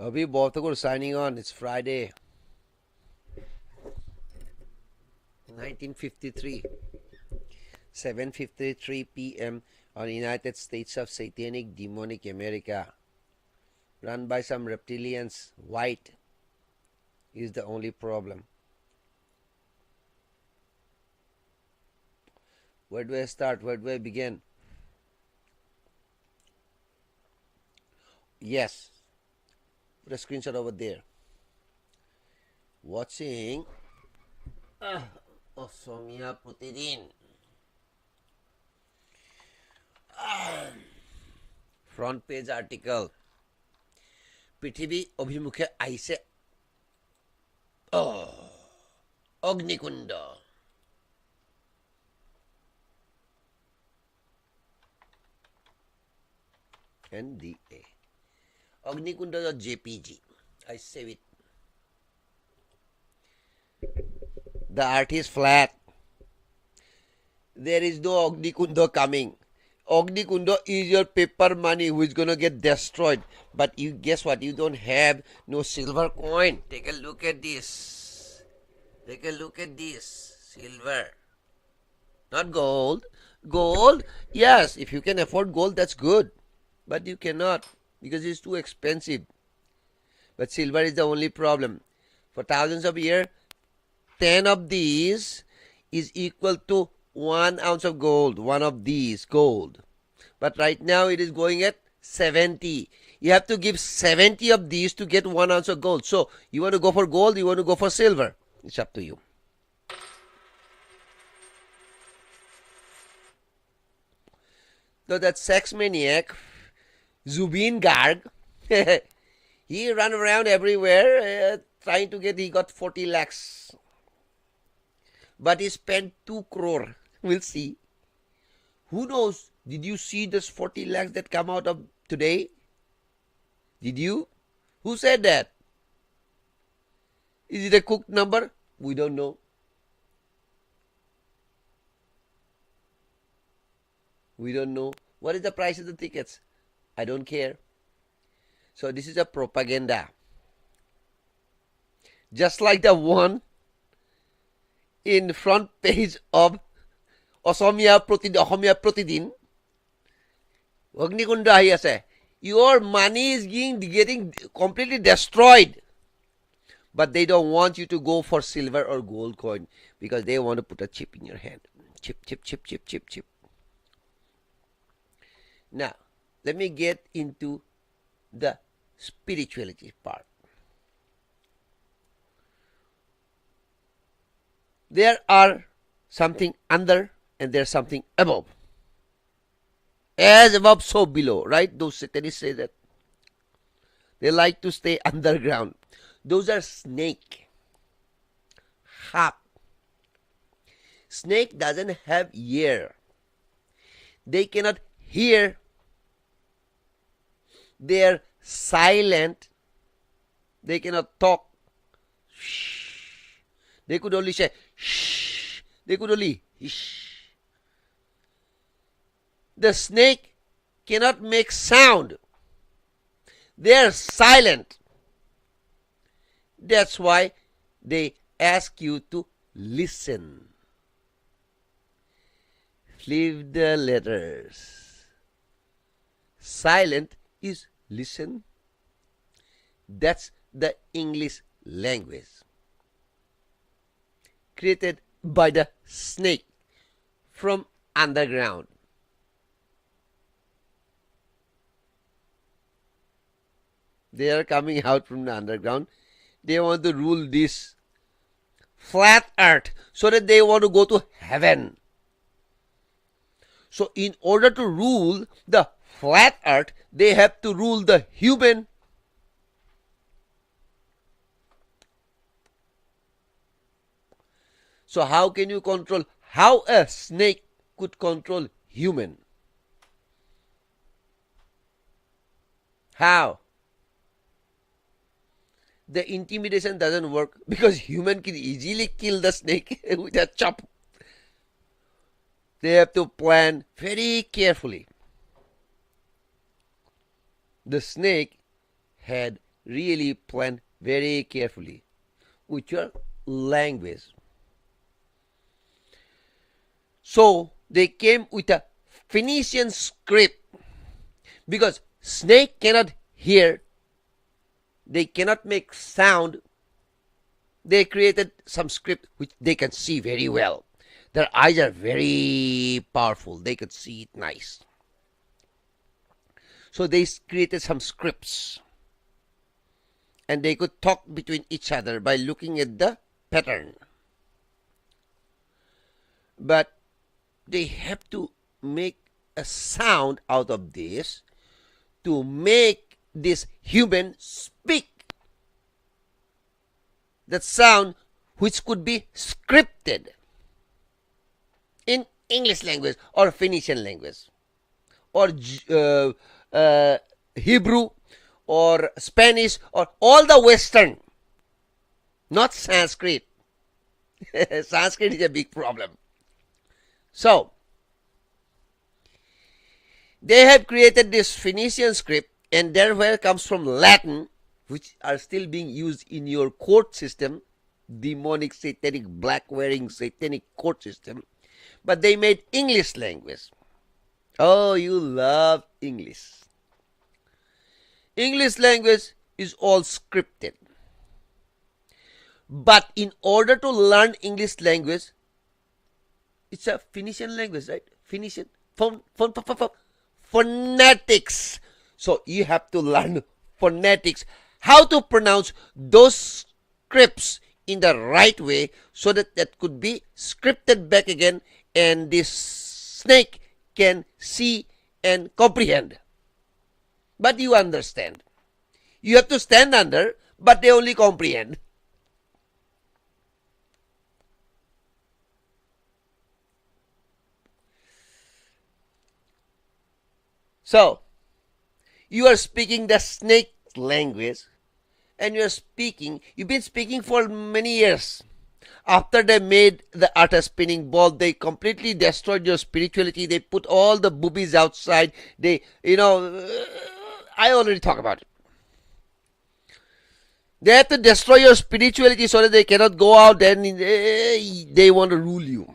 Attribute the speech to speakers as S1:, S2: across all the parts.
S1: Abhi Bhavtakur signing on. It's Friday, 1953, 7:53 p.m. on United States of Satanic Demonic America. Run by some reptilians. White is the only problem. Where do I start? Where do I begin? Yes. Put a screenshot over there. Watching Osomia Putirin. Front page article. পৃথিৱী অভিমুখে আহিছে অগ্নিকুণ্ড NDA Agnikunda.jpg. I save it. The earth is flat. There is no Agnikunda coming. Agnikunda is your paper money which is gonna get destroyed. But you guess what? You don't have no silver coin. Take a look at this. Take a look at this. Silver. Not gold. Gold, yes, if you can afford gold, that's good. But you cannot because it's too expensive. But silver is the only problem. For thousands of years, 10 of these is equal to 1 ounce of gold. One of these gold. But right now it is going at 70. You have to give 70 of these to get 1 ounce of gold. So you want to go for gold, you want to go for silver. It's up to you. So that sex maniac, Zubeen Garg, he ran around everywhere trying to get, he got 40 lakhs. But he spent 2 crore. We'll see. Who knows? Did you see this 40 lakhs that come out of today? Did you? Who said that? Is it a cooked number? We don't know. We don't know. What is the price of the tickets? I don't care. So this is a propaganda. Just like the one in front page of Osomia Pratidin. Agnikunda ahi ase. Your money is getting completely destroyed. But they don't want you to go for silver or gold coin because they want to put a chip in your hand. Chip, chip, chip, chip, chip, chip. Now, let me get into the spirituality part. There are something under and there's something above. As above, so below, right? Those Satanists say that. They like to stay underground. Those are snake. Harp. Snake doesn't have ear. They cannot hear. They are silent. They cannot talk. Shh. They could only say shh. They could only shh. The snake cannot make sound. They are silent. That's why they ask you to listen. Leave the letters. Silent is listen. That's the English language created by the snake from underground. They are coming out from the underground. They want to rule this flat earth so that they want to go to heaven. So in order to rule the flat earth, they have to rule the human. So how can you control? How a snake could control human? How? The intimidation doesn't work because human can easily kill the snake with a chop. They have to plan very carefully. The snake had really plan very carefully with your language. So they came with a Phoenician script because snake cannot hear, they cannot make sound. They created some script which they can see very well. Their eyes are very powerful. They could see it nice. So they created some scripts. And they could talk between each other by looking at the pattern. But they have to make a sound out of this to make this human speak. That sound which could be scripted in English language or Phoenician language or Hebrew or Spanish or all the Western, not Sanskrit. Sanskrit is a big problem. So, they have created this Phoenician script, and therefore comes from Latin, which are still being used in your court system, demonic, satanic, black-wearing, satanic court system. But they made English language. Oh, you love English. English language is all scripted. But in order to learn English language, it's a Phoenician language, right? Phoenician. Phonetics. So you have to learn phonetics. How to pronounce those scripts in the right way so that that could be scripted back again and this snake can see and comprehend. But you understand. You have to stand under, but they only comprehend. So, you are speaking the snake language, and you've been speaking for many years. After they made the art of spinning ball, they completely destroyed your spirituality. They put all the boobies outside. I already talked about it. They have to destroy your spirituality so that they cannot go out and they want to rule you.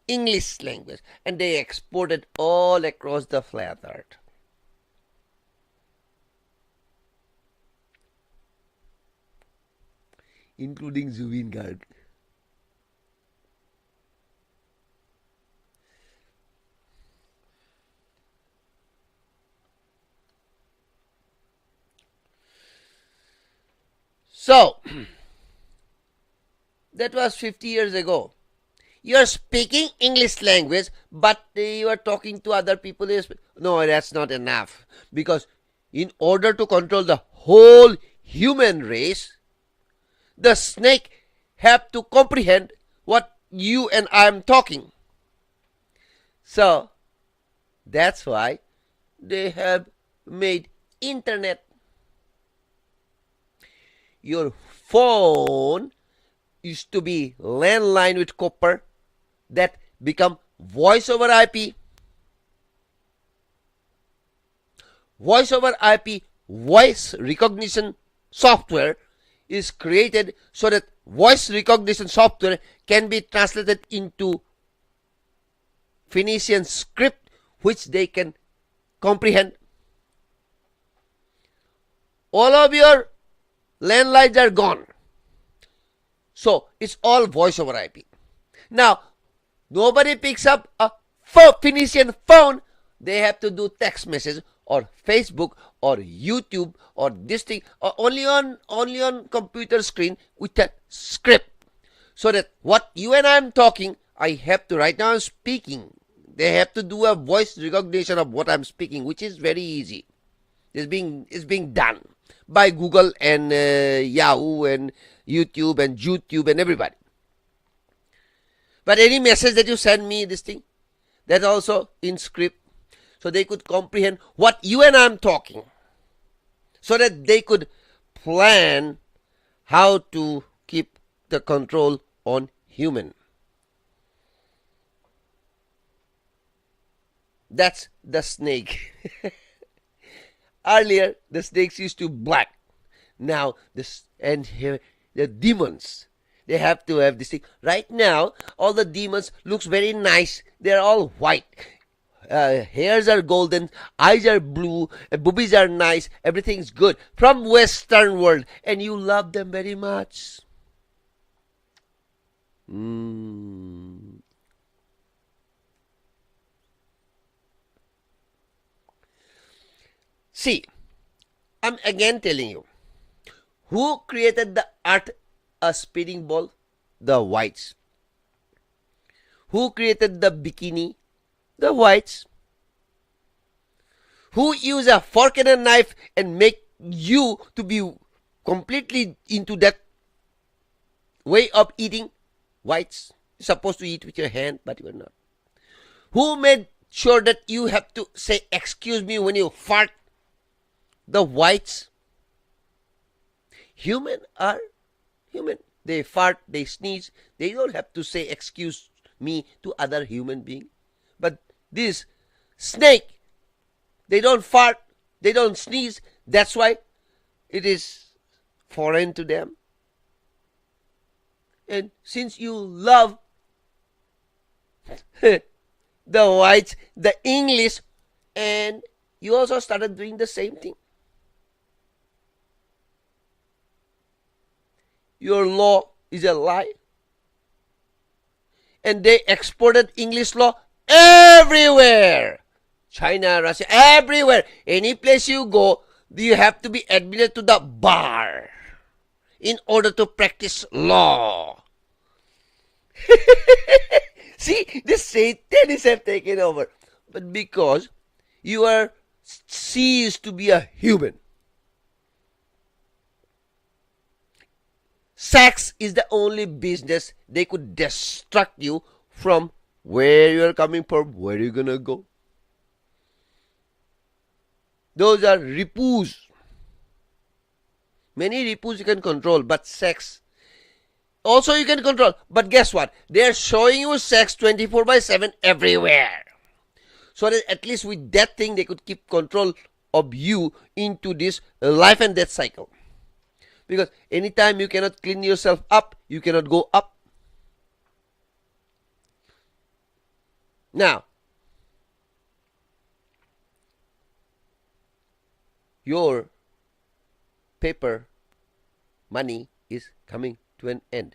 S1: English language. And they exported all across the flat earth. Including Zubeen Garg. So, that was 50 years ago. You are speaking English language, but you are talking to other people. No, that's not enough. Because in order to control the whole human race, the snake have to comprehend what you and I am talking. So, that's why they have made internet. Your phone used to be landline with copper that become voice over IP. Voice over IP voice recognition software is created so that voice recognition software can be translated into Phoenician script which they can comprehend. All of your landlines are gone. So it's all voice over IP. Now, nobody picks up a Phoenician phone. They have to do text message or Facebook or YouTube or this thing or only on computer screen with a script. So that what you and I am talking, I have to right now I'm speaking. They have to do a voice recognition of what I'm speaking, which is very easy. It's being done by Google and Yahoo and YouTube and everybody. But any message that you send me, this thing, that's also in script. So they could comprehend what you and I am talking. So that they could plan how to keep the control on human. That's the snake. Earlier, the snakes used to black. Now this and here the demons. They have to have this thing. Right now, all the demons looks very nice. They're all white. Hairs are golden, eyes are blue, boobies are nice, everything's good from Western world, and you love them very much. See, I'm again telling you, who created the art a spinning ball? The whites. Who created the bikini? The whites. Who use a fork and a knife and make you to be completely into that way of eating? Whites. You're supposed to eat with your hand, but you're not. Who made sure that you have to say excuse me when you fart? The whites. Human are human. They fart, they sneeze. They don't have to say excuse me to other human being. But this snake, they don't fart, they don't sneeze. That's why it is foreign to them. And since you love the whites, the English, and you also started doing the same thing. Your law is a lie. And they exported English law everywhere. China, Russia, everywhere. Any place you go, you have to be admitted to the bar in order to practice law. See, the Satanists have taken over. But because you are ceased to be a human. Sex is the only business they could distract you from where you are coming from, where you're gonna go. Those are ripus. Many ripus you can control, but sex also you can control. But guess what? They are showing you sex 24/7 everywhere. So that at least with that thing they could keep control of you into this life and death cycle. Because anytime you cannot clean yourself up, you cannot go up. Now, your paper money is coming to an end.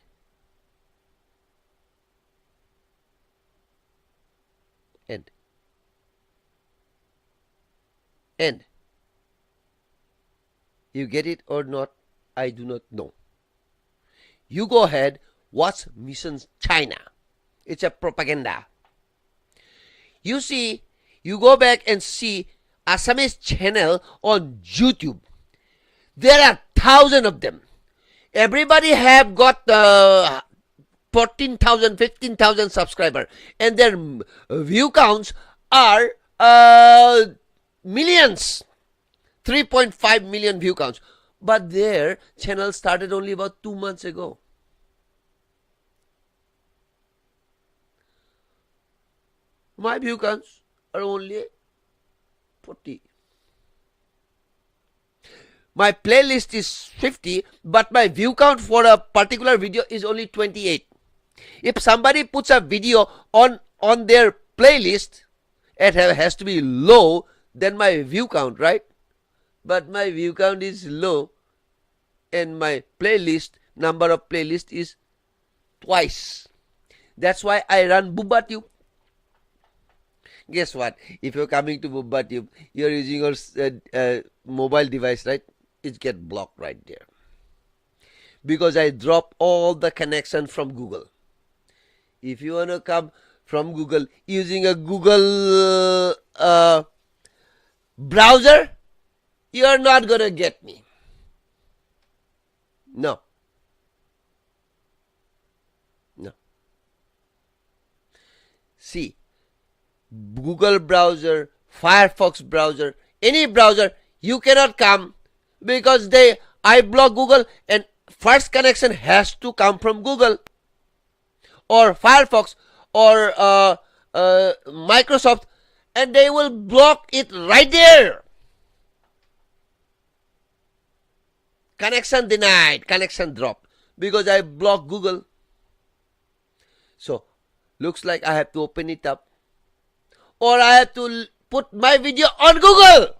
S1: End. You get it or not? I do not know. You go ahead, watch Mission China. It's a propaganda. You see, you go back and see Assamese channel on YouTube. There are thousands of them. Everybody have got 14,000, 15,000 subscribers. And their view counts are millions. 3.5 million view counts. But their channel started only about 2 months ago. My view counts are only 40. My playlist is 50, but my view count for a particular video is only 28. If somebody puts a video on their playlist, it has to be low than my view count, right? But my view count is low, and my playlist, number of playlist is twice. That's why I run BoobaTube. Guess what? If you're coming to BoobaTube, you're using your mobile device, right? It gets blocked right there. Because I drop all the connection from Google. If you want to come from Google using a Google browser, you're not going to get me. No. See, Google browser, Firefox browser, any browser, you cannot come because I block Google, and first connection has to come from Google or Firefox or Microsoft, and they will block it right there. connection denied, connection dropped because I blocked Google. So looks like I have to open it up, or I have to put my video on Google.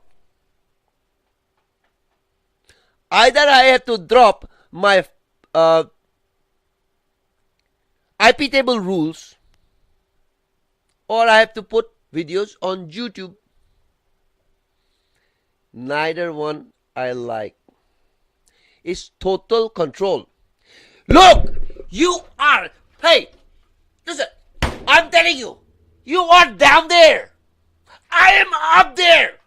S1: Either I have to drop my IP table rules, or I have to put videos on YouTube. Neither one I like. It's total control. Look, you are, hey, listen, I'm telling you, you are down there. I am up there.